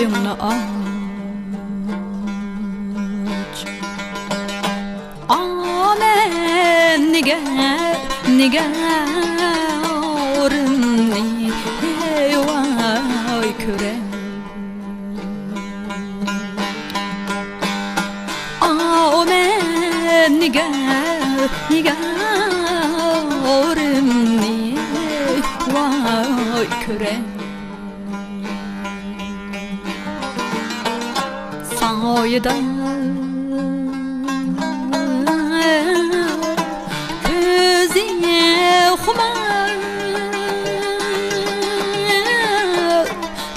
bağını aç. Amen nigarımni vay küre. Amen nigarımni vay küre. Sayda gözüne humar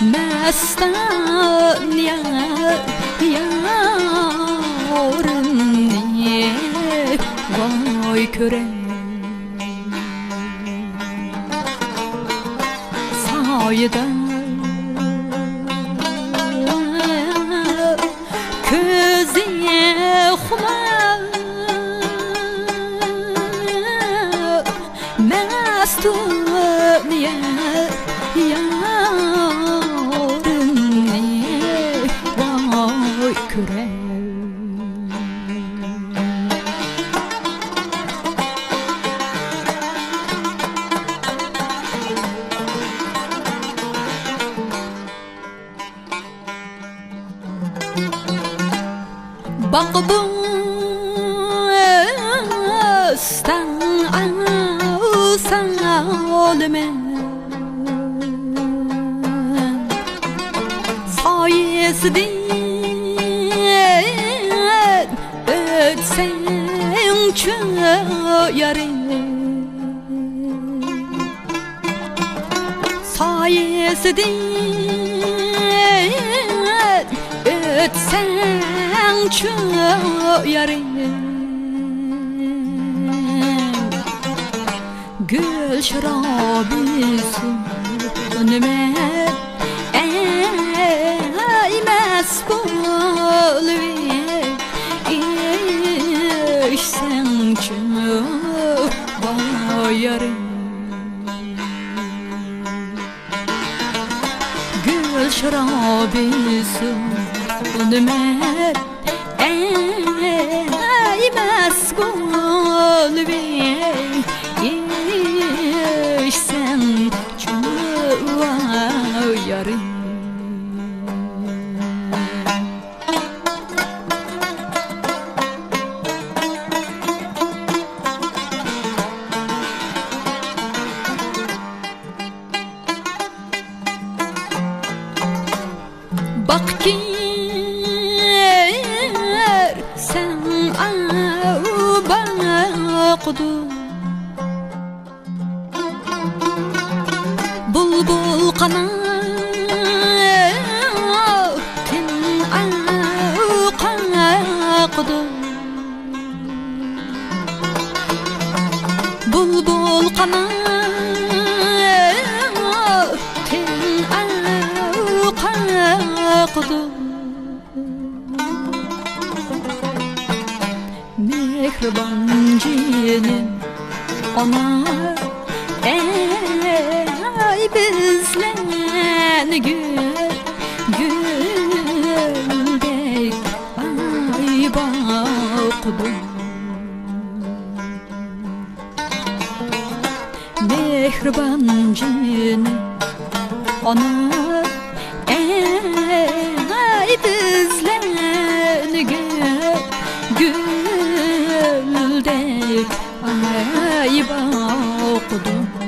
mestan yarımni vay küre. Sayda gözüne humar mestan yarımni vay küre. Bakbustan salmen sayesinden ötsen çöyerim. Sayesinden ötsen çöyerim. Gül şarabısın önüme eğmez bolvi içsen çöyerim. Gül şarabısın önüme eğmez bolvi sen çöyerim. Bak ki sen bakdın bulbul kanatın kalktı. Bulbul kanatın kalktı. Mehriban cinim ona ey bizlen güldek ay bakdım. Mehriban cinim ona ey bizlen güldek ay bakdım.